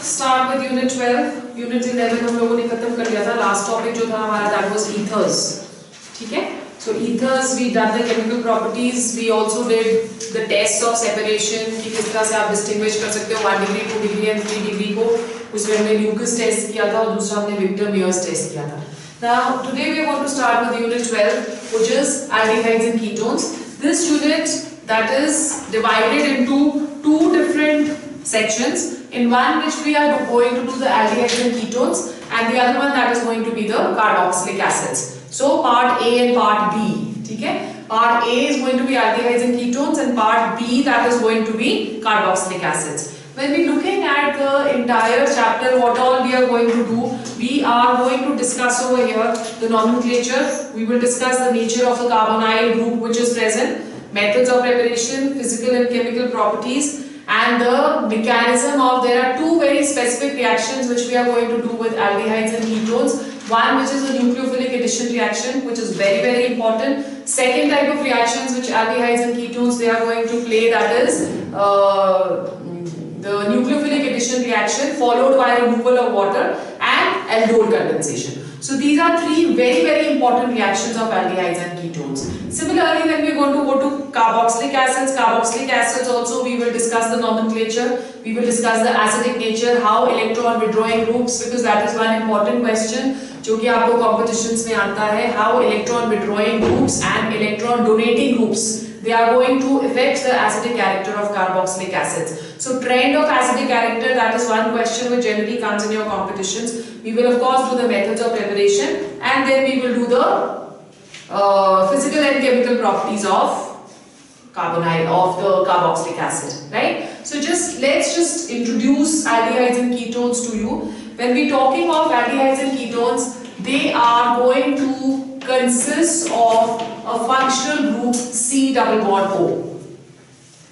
start with unit 12. Unit 11 हम लोगों ने खत्म कर लिया था. Last topic जो था हमारा that was ethers. ठीक है? So ethers we done the chemical properties. We also did the tests of separation कि किस तरह से आप distinguish कर सकते हो 1 degree, 2 degree and 3 degree को. उसमें हमने Lucas test किया था और दूसरा हमने Victor Mears test किया था. Now today we are going to start with unit 12, which is aldehydes and ketones. This unit that is divided into two different sections. In one which we are going to do the aldehydes and ketones, and the other one that is going to be the carboxylic acids. So part A and part B. ठीक है? Part A is going to be aldehydes and ketones, and part B that is going to be carboxylic acids. When we looking at the entire chapter, what all we are going to do, we are going to discuss over here the nomenclature. We will discuss the nature of the carbonyl group which is present, methods of preparation, physical and chemical properties, and the mechanism of. There are two very specific reactions which we are going to do with aldehydes and ketones. One which is a nucleophilic addition reaction, which is very important. Second type of reactions which aldehydes and ketones they are going to play, that is the nucleophilic addition reaction followed by removal of water and aldol condensation. So these are three very important reactions of aldehydes and ketones. Similarly, when we are going to go to carboxylic acids also we will discuss the nomenclature, we will discuss the acidic nature, how electron withdrawing groups, because that is one important question जो कि आपको competitions में आता है, how electron withdrawing groups and electron donating groups they are going to affect the acidic character of carboxylic acids. So trend of acidic character, that is one question which generally comes in your competitions. We will of course do the methods of preparation, and then we will do the physical and chemical properties of carbonyl, of the carboxylic acid, right? So let's just introduce aldehydes and ketones to you. When we talking of aldehydes and ketones, they are going to consist of a functional group C double bond O.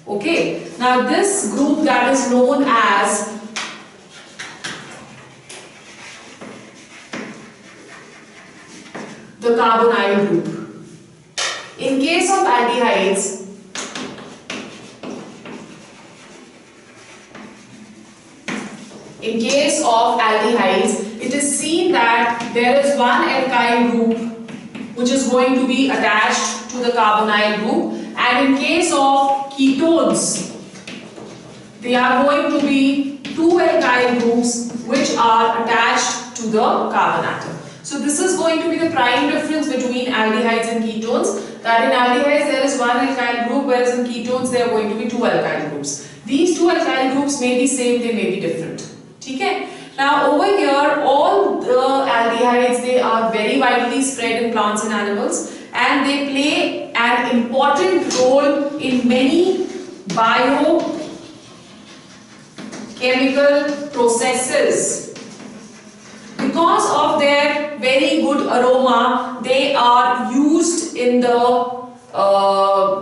Okay, now this group that is known as the carbonyl group. In case of aldehydes, it is seen that there is one alkyl group which is going to be attached to the carbonyl group, and in case of ketones, they are going to be two alkyl groups which are attached to the carbon atom. So this is going to be the prime difference between aldehydes and ketones, that in aldehydes there is one alkyl group, whereas in ketones there are going to be two alkyl groups. These two alkyl groups may be same, they may be different. Okay? Now over here, all the aldehydes, they are very widely spread in plants and animals, and they play an important role in many biochemical processes. Because of their very good aroma, they are used in the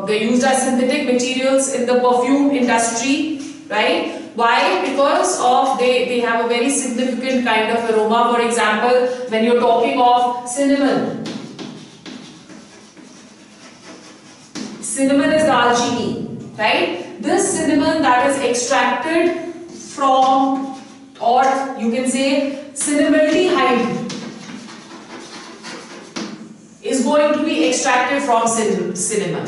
they used as synthetic materials in the perfume industry, right? Why? Because of they have a very significant kind of aroma. For example, when you're talking of cinnamon is dalchini, right? This cinnamon that is extracted from, or you can say cinnamaldehyde is going to be extracted from cinnamon,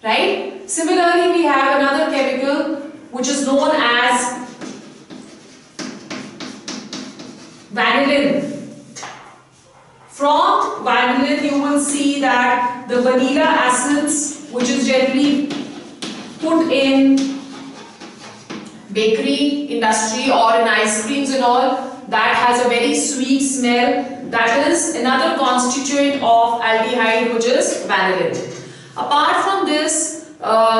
right? Similarly, we have another chemical which is known as vanillin. From vanillin you will see that the vanilla acids, which is generally put in bakery industry or in ice creams and all, that has a very sweet smell. That is another constituent of aldehyde, which is vanillin. Apart from this,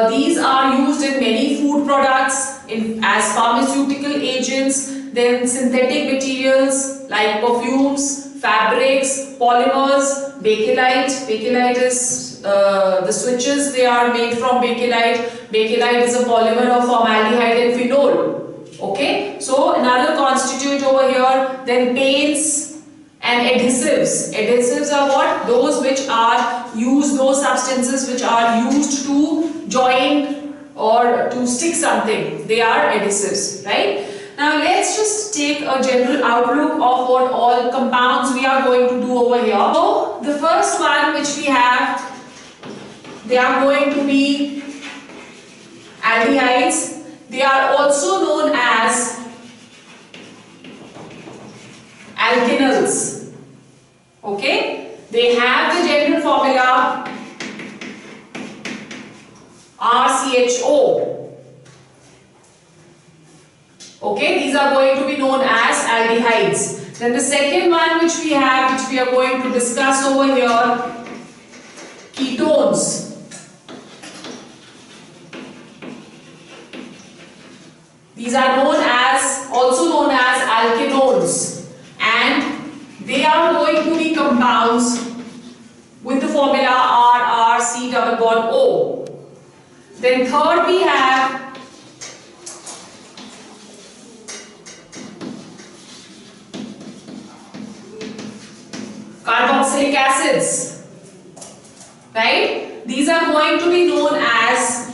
these are used in many food products, as pharmaceutical agents, then synthetic materials like perfumes, fabrics, polymers, bakelite. Bakelite is the switches, they are made from bakelite. Bakelite is a polymer of formaldehyde and phenol. Okay, so another constituent over here. Then paints and adhesives. Adhesives are what? Those which are used, those substances which are used to join or to stick something. They are adhesives, right? Now let's just take a general outlook of what all compounds we are going to do over here. So the first one which we have, they are going to be aldehydes. They are also known as alkanals. Okay? They have the general formula RCHO. Okay, these are going to be known as aldehydes. Then the second one which we have, which we are going to discuss over here, ketones. These are also known as alkanones, and they are going to be compounds with the formula RRC double bond O. Then third we have carboxylic acids, right? These are going to be known as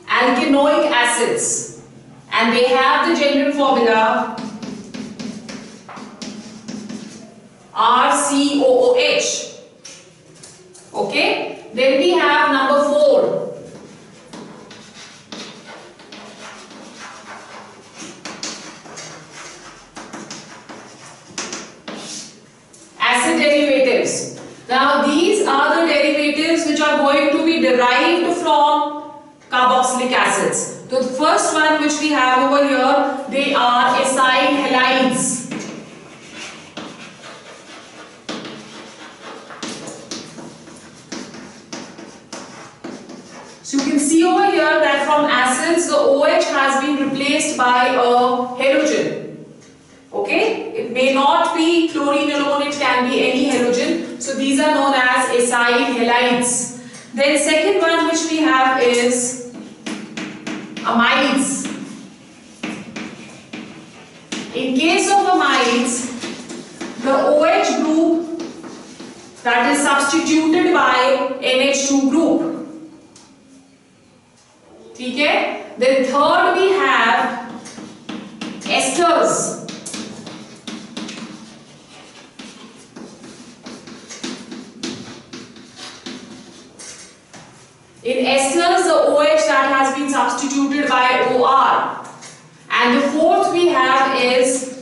alkanoic acids, and they have the general formula RCOOH. Okay, then we have number 4. Acid derivatives. Now these are the derivatives which are going to be derived from carboxylic acids. So the first one which we have over here, they are acyl halides. So you can see over here that from acids the OH has been replaced by a halogen. Okay, it may not be chlorine alone, it can be any halogen. So these are known as acyl halides. Then second one which we have is amides. In case of amides, the OH group that is substituted by NH2 group. Okay? Then third we have esters. In esters, the OH that has been substituted by OR. And the fourth we have is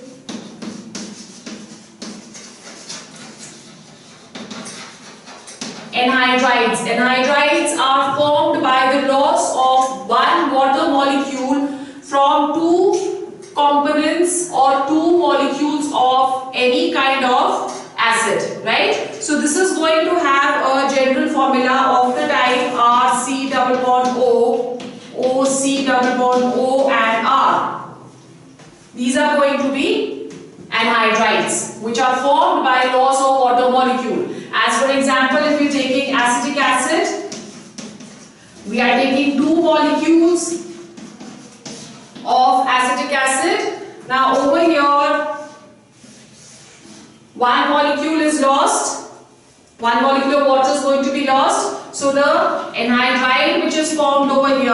anhydrides. Anhydrides are formed by the loss of one water molecule from two components or two molecules of any kind of acid, right? So this is going to have a general formula of the type RC double bond O, OC double bond O and R. These are going to be anhydrides which are formed by loss of water molecule. As for example, if we are taking acetic acid, we are taking two molecules of acetic acid. Now over here, one molecule is lost, one molecule of water is going to be lost. So the anhydride which is formed over here,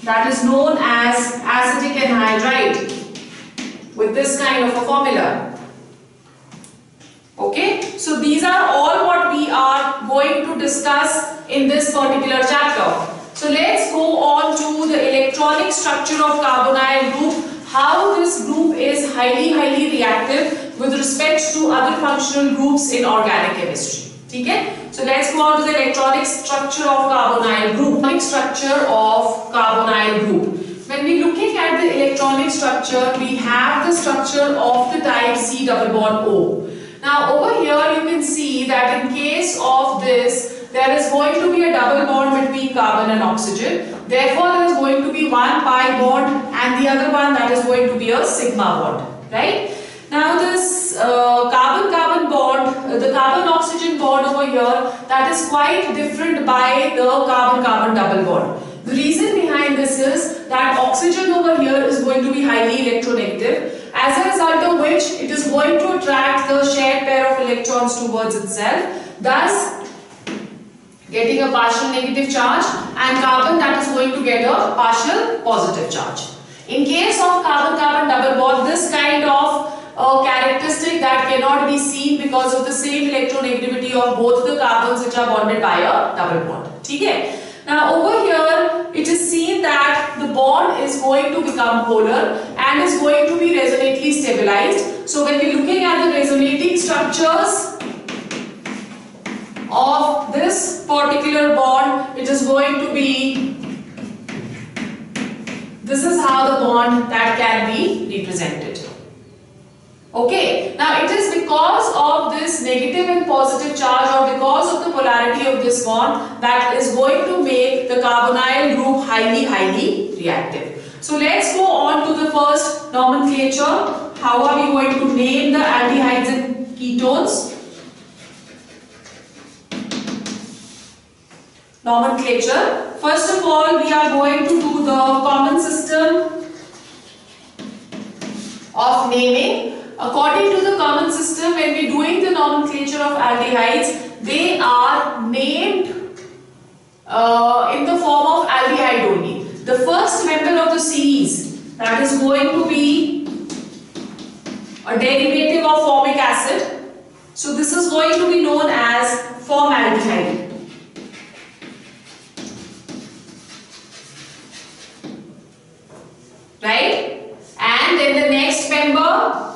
that is known as acetic anhydride with this kind of a formula. Okay, so these are all what we are going to discuss in this particular chapter. So let's go on to the electronic structure of carbonyl group, how this group is highly reactive with respect to other functional groups in organic chemistry. Okay? So let's go on to the electronic structure of carbonyl group. Electronic structure of carbonyl group. When we are looking at the electronic structure, we have the structure of the type C double bond O. Now over here you can see that in case of this, there is going to be a double bond between carbon and oxygen. Therefore there is going to be one pi bond and the other one that is going to be a sigma bond, right? Now this carbon-carbon bond, the carbon-oxygen bond over here, that is quite different by the carbon-carbon double bond. The reason behind this is that oxygen over here is going to be highly electronegative, as a result of which it is going to attract the shared pair of electrons towards itself. Thus, getting a partial negative charge, and carbon that is going to get a partial positive charge. In case of carbon-carbon double bond, this kind of characteristic that cannot be seen because of the same electronegativity of both the carbons which are bonded by a double bond. Okay? Now over here it is seen that the bond is going to become polar and is going to be resonantly stabilized. So when we are looking at the resonating structures of this particular bond, it is going to be, this is how the bond that can be represented. Okay, now it is because of this negative and positive charge, or because of the polarity of this bond, that is going to make the carbonyl group highly reactive. So let's go on to the first nomenclature. How are we going to name the aldehydes and ketones? Nomenclature. First of all, we are going to do the common system of naming. According to the common system, when we are doing the nomenclature of aldehydes, they are named in the form of aldehyde only. The first member of the series, that is going to be a derivative of formic acid. So this is going to be known as formaldehyde. Right? And then the next member,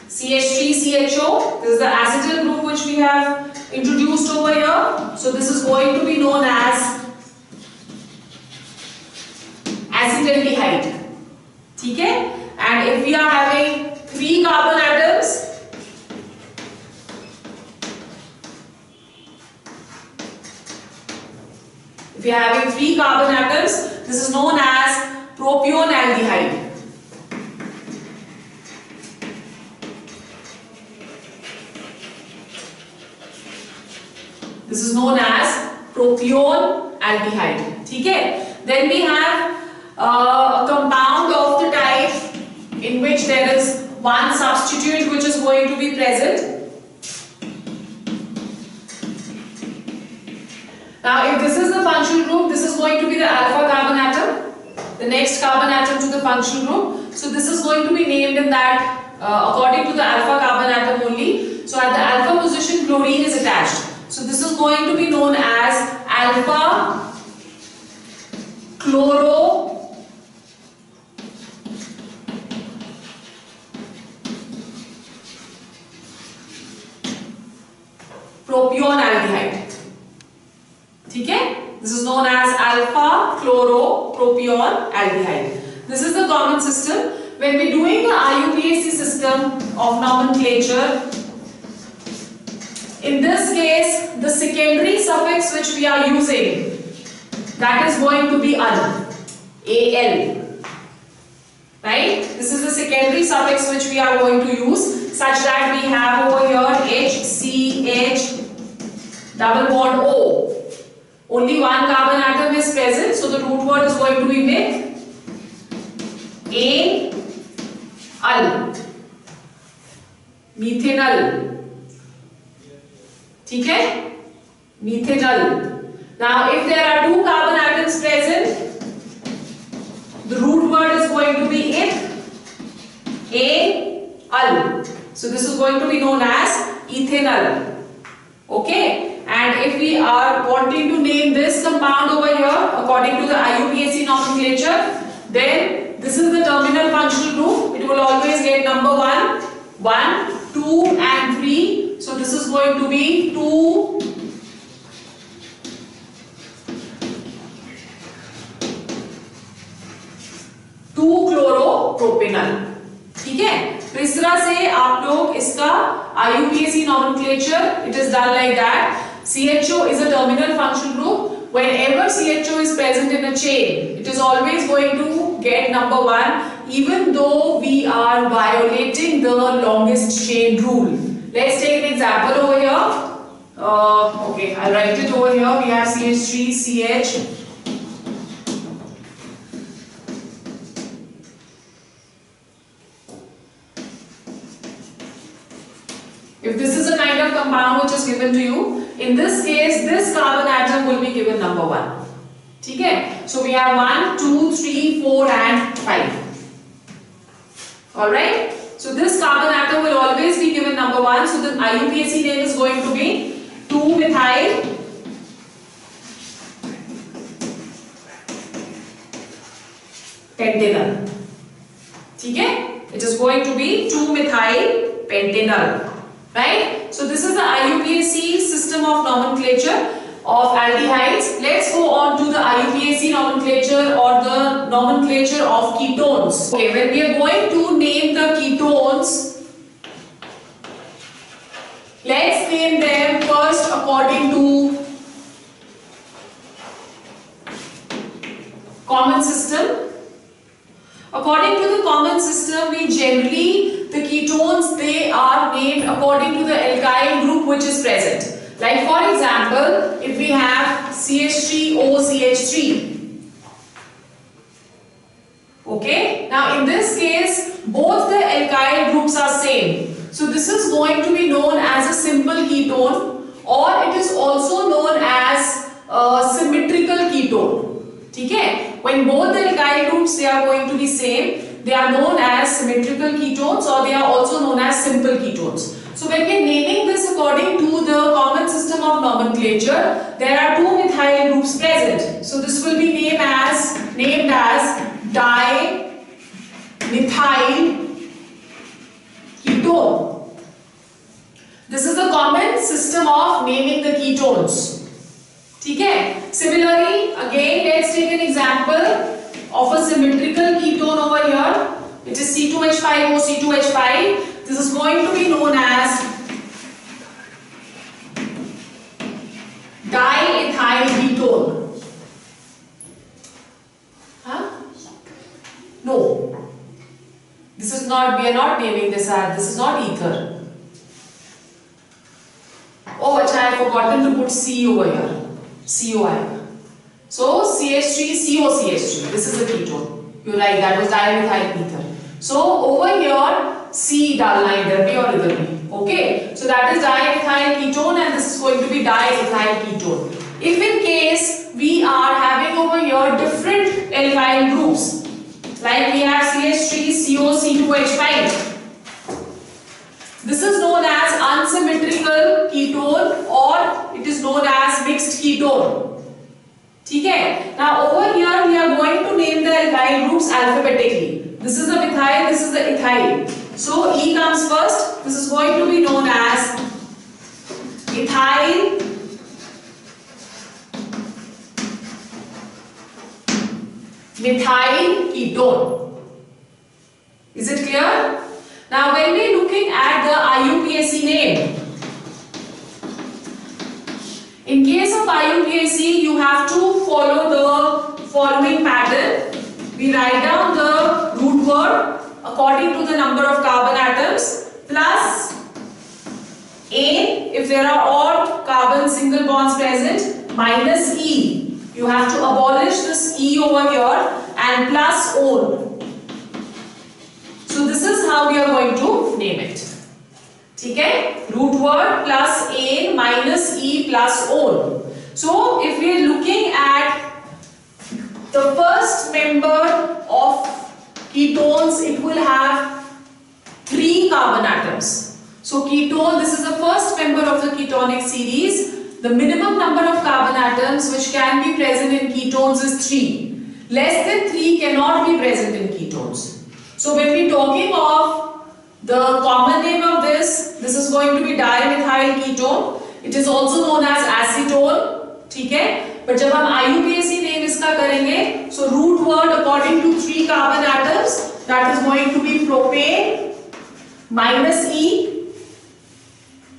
CH3CHO, this is the acetyl group which we have introduced over here. So this is going to be known as acetaldehyde. Okay? And if we are having 3 carbon atoms, if we are having 3 carbon atoms, this is known as propione aldehyde. This is known as propione aldehyde. Okay? Then we have a compound of the type in which there is one substituent which is going to be present. Now if this is the functional group, this is going to be the alpha carbon atom, the next carbon atom to the functional group. So this is going to be named in that according to the alpha carbon atom only. So at the alpha position, chlorine is attached. So this is going to be known as alpha chloro propione aldehyde. Okay? This is known as alpha chloro propione aldehyde. This is the common system. When we are doing the IUPAC system of nomenclature, in this case, the secondary suffix which we are using, that is going to be al, al. Right? This is the secondary suffix which we are going to use, such that we have over here HCH double bond O. Only one carbon atom is present, so the root word is going to be with A, al, methanol. Okay? Methanol. Now, if there are 2 carbon atoms present, the root word is going to be eth, A, al. So this is going to be known as ethanol. Okay? And if we are wanting to name this compound over here according to the IUPAC nomenclature, then this is the terminal functional group. It will always get number 1, 1, 2 and 3. So this is going to be 2, 2-chloropropanol. ठीक है? तो इस तरह से आप लोग इसका IUPAC nomenclature, it is done like that. CHO is a terminal functional group. Whenever CHO is present in a chain, it is always going to get number 1, even though we are violating the longest chain rule. Let's take an example over here. Okay, I'll write it over here. We have CH3CH. If this is a kind of compound which is given to you, In this case, this carbon atom will be given number 1. ठीक है? So we have 1, 2, 3, 4 and 5. Alright? So this carbon atom will always be given number 1. So the IUPAC name is going to be 2-methyl pentanol. ठीक है? It is going to be 2-methyl pentanol. Right? So this is the IUPAC system of nomenclature of aldehydes. Let's go on to the IUPAC nomenclature or the nomenclature of ketones. Okay, when we are going to name the ketones, let's name them first according to common system. According to the common system, we generally, the ketones, they are named according to the alkyl group which is present. Like for example, if we have CH3OCH3. Okay, now in this case, both the alkyl groups are same. So this is going to be known as a simple ketone, or it is also known as a symmetrical ketone. ठीक है? When both the alkyl groups they are going to be same, they are known as symmetrical ketones, or they are also known as simple ketones. So when we are naming this according to the common system of nomenclature, there are 2 methyl groups present. So this will be named as dimethyl ketone. This is the common system of naming the ketones. ठीक है? Similarly, again let's take an example of a symmetrical ketone over here. It is C2H5O C2H5. This is going to be known as diethyl ketone. Huh? No. This is not, we are not naming this as, this is not ether. Oh, I have forgotten to put C over here. COI. So CH3COCH3. This is a ketone. You're right, that was dimethyl ether. So over here C डालना इधर भी और इधर भी. Okay. So that is dimethyl ketone and this is going to be diethyl ketone. If in case we are having over here different alkyl groups, like we have CH3COC2H5. This is known as unsymmetrical ketone or it is known as mixed ketone. ठीक है? Now over here we are going to name the alkyl groups alphabetically. This is the methyl, this is the ethyl. So E comes first. This is going to be known as ethyl methyl ketone. Is it clear? Now when we are looking at the IUPAC name, in case of IUPAC you have to follow the following pattern. We write down the root word according to the number of carbon atoms plus A if there are odd carbon single bonds present minus E. You have to abolish this E over here and plus O. So this is how we are going to name it. ठीक है? Root word plus A minus E plus O. So if we are looking at the first member of ketones, it will have 3 carbon atoms. So ketone, this is the first member of the ketonic series. The minimum number of carbon atoms which can be present in ketones is 3. Less than 3 cannot be present in ketones. So when we are talking of the common name of this is going to be dimethyl ketone. It is also known as acetone. ठीक है? But जब हम IUPAC name इसका करेंगे, so root word according to 3 carbon atoms, that is going to be propane minus E.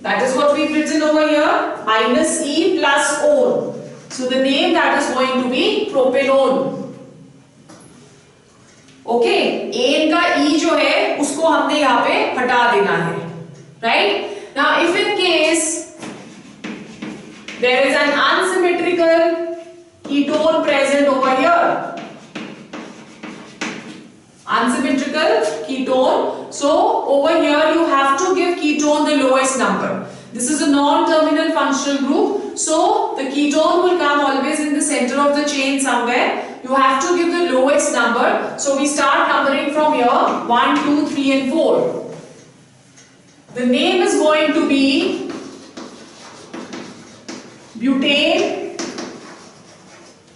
That is what we've written over here, minus E plus O. So the name that is going to be propanone. Okay, N का E जो है उसको हमने यहाँ पे हटा देना है, right? Now if in case there is an unsymmetrical ketone present over here, unsymmetrical ketone, so over here you have to give ketone the lowest number. This is a non-terminal functional group. So the ketone will come always in the center of the chain somewhere. You have to give the lowest number. So we start numbering from here. 1, 2, 3 and 4. The name is going to be butane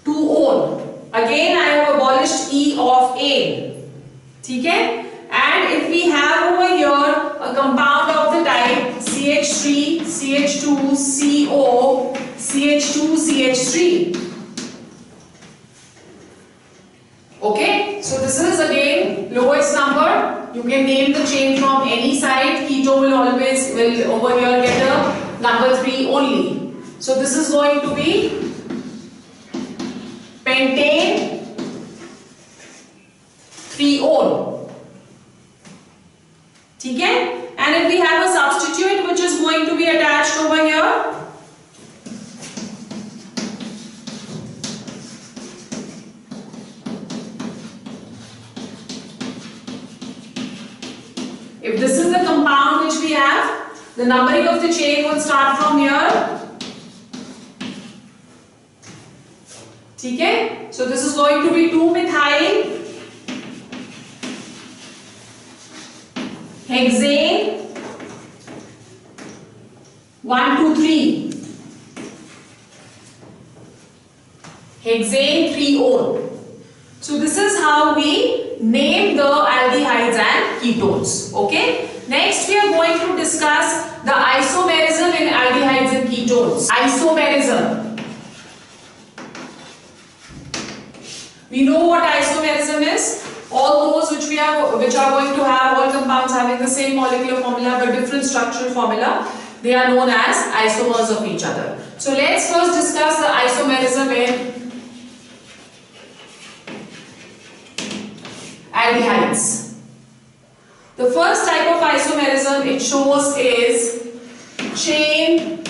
2-ol. Again I have abolished E of A. Okay? And if we have over here a compound of the type CH3, CH2, CO, CH2, CH3. Okay, so this is again lowest number. You can name the chain from any side. Keto will always over here get a number 3 only. So this is going to be pentane 3-ol. Okay? And if we have a substituent which is going to be attached over here, if this is the compound which we have, the numbering of the chain will start from here. Okay? So this is going to be 2-methyl hexane 1, 2, 3. Hexane 3-ol. So this is how we name the aldehydes and ketones. Okay. Next we are going to discuss the isomerism in aldehydes and ketones. Isomerism. We know what isomerism is. All those which are going to have all compounds having the same molecular formula but different structural formula, they are known as isomers of each other. So let's first discuss the isomerism in aldehydes. The first type of isomerism it shows is chain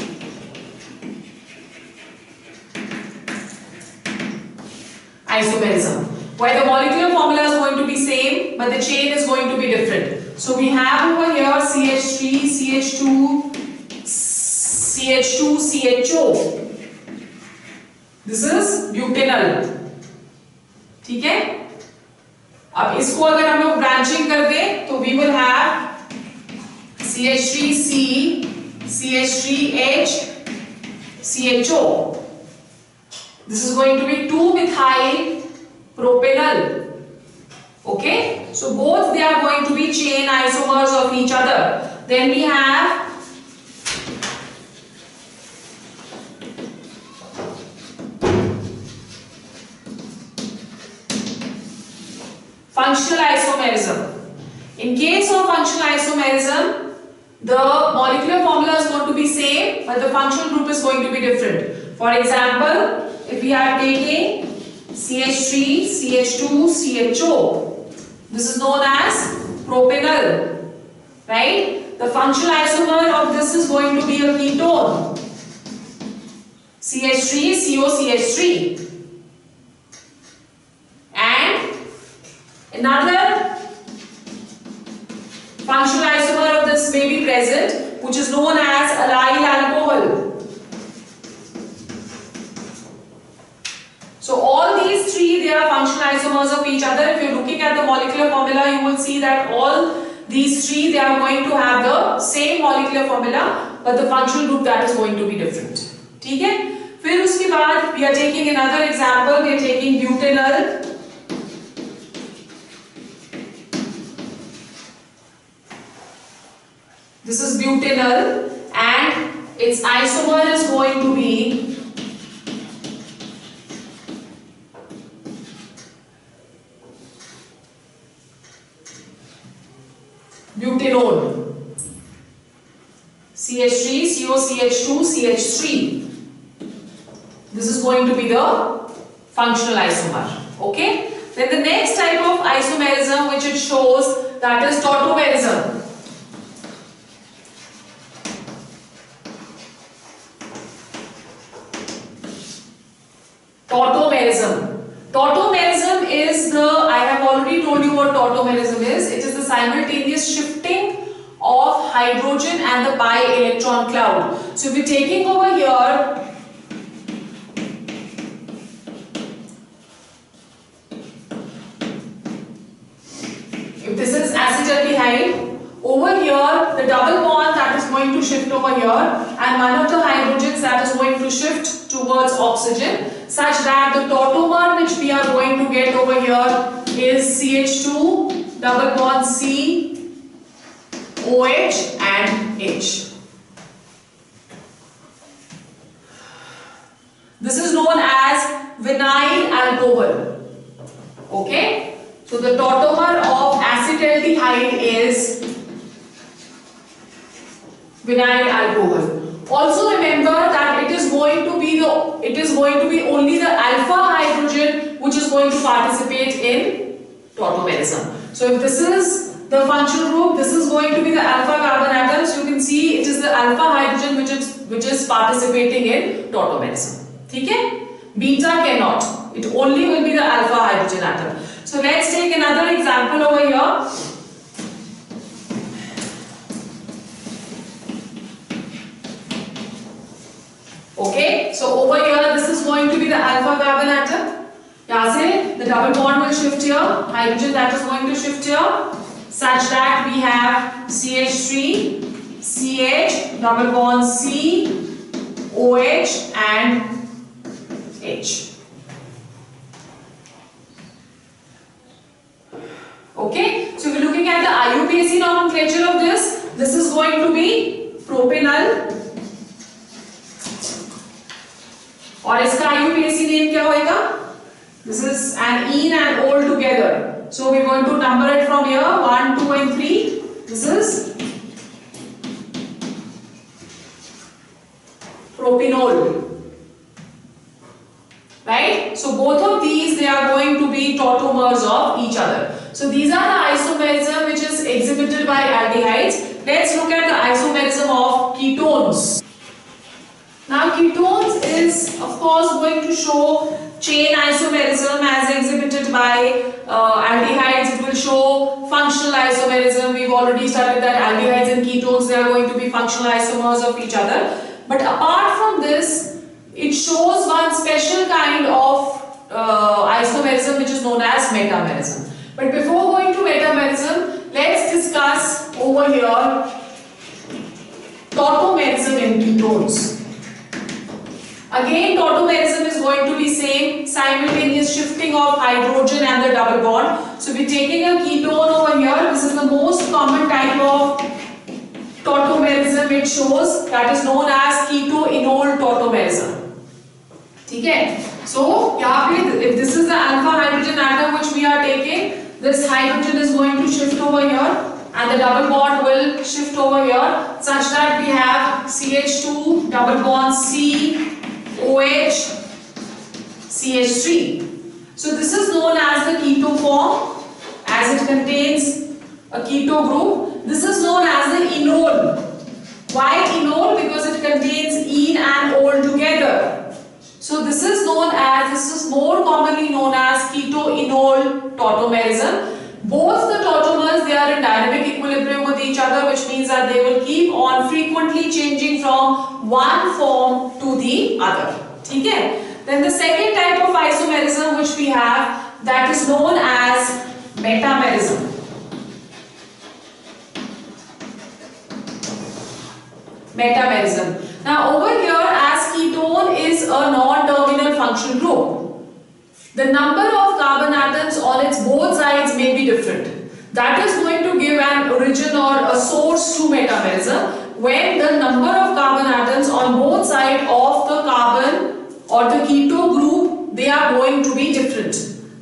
isomerism, where the molecular formula is going to be same but the chain is going to be different. So we have over here CH3, CH2, CH2, CHO. This is butanol. ठीक है? अब इसको अगर हम लोग branching कर दें तो we will have CH3C, CH3H, CHO. This is going to be 2-methyl propanol. Okay, so both they are going to be chain isomers of each other. Then we have functional isomerism. In case of functional isomerism, the molecular formula is going to be same but the functional group is going to be different. For example, if we are taking CH3, CH2, CHO, this is known as propanol, right? The functional isomer of this is going to be a ketone, CH3, COCH3. And another functional isomer of this may be present, which is known as allyl alcohol. So all these three, they are functional isomers of each other. If you're looking at the molecular formula, you will see that all these three, they are going to have the same molecular formula, but the functional group that is going to be different. ठीक है? फिर उसके बाद we are taking another example. We are taking butanol. This is butanol, and its isomer is going to be butanol. CH3, COCH2, CH3. This is going to be the functional isomer. Okay. Then the next type of isomerism which it shows, that is tautomerism. Tautomerism. Tautomerism is the, I have already told you what tautomerism is. It is the simultaneous shifting of hydrogen and the pi electron cloud. So if we're taking over here, if this is acetaldehyde, over here the double bond that is going to shift over here, and one of the hydrogens that is going to shift towards oxygen, such that the tautomer which we are going to get over here is CH2 double bond C, OH and H. This is known as vinyl alcohol. Okay? So the tautomer of acetaldehyde is vinyl alcohol. Also remember that it is going to be only the alpha hydrogen which is going to participate in tautomerism. So if this is the functional group, this is going to be the alpha carbon atom. So you can see it is the alpha hydrogen which is participating in tautomerism. Okay? Beta cannot. It only will be the alpha hydrogen atom. So let's take another example over here. Okay, so over here this is going to be the alpha carbon atom. यहाँ से the double bond will shift here, hydrogen that is going to shift here, such that we have CH3, CH, double bond C, OH and H. Okay, so if you're looking at the IUPAC nomenclature of this is going to be propanol. और इसका IUPAC name क्या होएगा? This is an ene and ol together. So we're going to number it from here 1, 2 and 3. This is propanol. Right? So both of these, they are going to be tautomers of each other. So these are the isomerism which is exhibited by aldehydes. Let's look at the isomerism of ketones. Now ketones is of course going to show chain isomerism as exhibited by aldehydes. It will show functional isomerism. We've already studied that aldehydes and ketones, they are going to be functional isomers of each other. But apart from this, it shows one special kind of isomerism which is known as metamerism. But before going to metamerism, let's discuss over here tautomerism in ketones. Again, tautomerism is going to be same, simultaneous shifting of hydrogen and the double bond. So we're taking a ketone over here. This is the most common type of tautomerism it shows, that is known as keto-enol tautomerism. Okay? So यहाँ पे if this is the alpha hydrogen atom which we are taking, this hydrogen is going to shift over here and the double bond will shift over here, such that we have CH2 double bond C, OH, CH3. So this is known as the keto form, as it contains a keto group. This is known as the enol. Why enol? Because it contains ene and ol together. So this is more commonly known as keto-enol tautomerism. Both the tautomers, they are in dynamic equilibrium with each other, which means that they will keep on frequently changing from one form to the other. Okay? Then the second type of isomerism which we have, that is known as metamerism. Metamerism. Now over here, as ketone is a non-terminal functional group, the number of carbon atoms on its both sides may be different. That is going to give an origin or a source to metamerism when the number of carbon atoms on both sides of the carbon or the keto group, they are going to be different.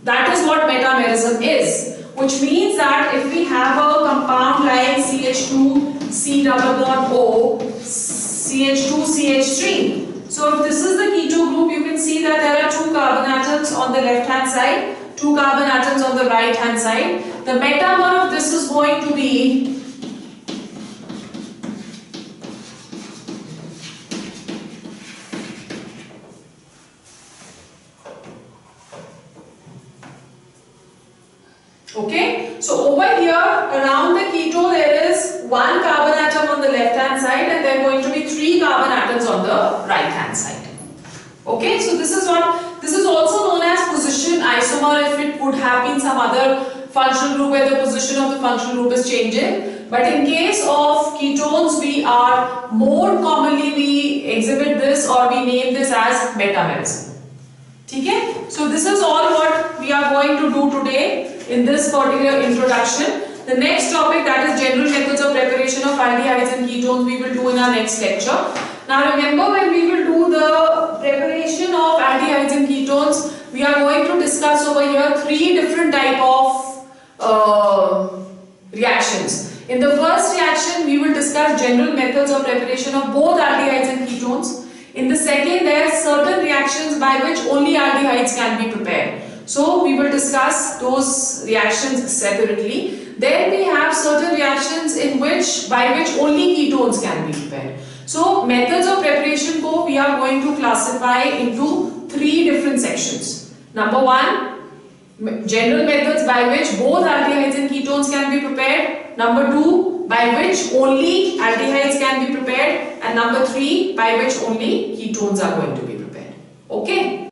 That is what metamerism is, which means that if we have a compound like CH2 C double bond O, CH2 CH3. So if this is the keto group, you can see that there are two carbon atoms on the left hand side, two carbon atoms on the right hand side. The metamer of this is going to be okay. So over here around the keto there is one carbon atom hand side, and there are going to be 3 carbon atoms on the right hand side. Okay, so this is also known as position isomer. If it could have been some other functional group where the position of the functional group is changing, but in case of ketones, more commonly we exhibit this, or we name this as metamerism. Okay, so this is all what we are going to do today in this particular introduction. The next topic, that is general methods of preparation of aldehydes and ketones, we will do in our next lecture. Now remember, when we will do the preparation of aldehydes and ketones, we are going to discuss over here 3 different type of reactions. In the first reaction, we will discuss general methods of preparation of both aldehydes and ketones. In the second, there are certain reactions by which only aldehydes can be prepared. So we will discuss those reactions separately. Then we have certain reactions by which only ketones can be prepared. So methods of preparation we are going to classify into 3 different sections. Number 1, general methods by which both aldehydes and ketones can be prepared. Number 2, by which only aldehydes can be prepared. And number 3, by which only ketones are going to be prepared. Okay.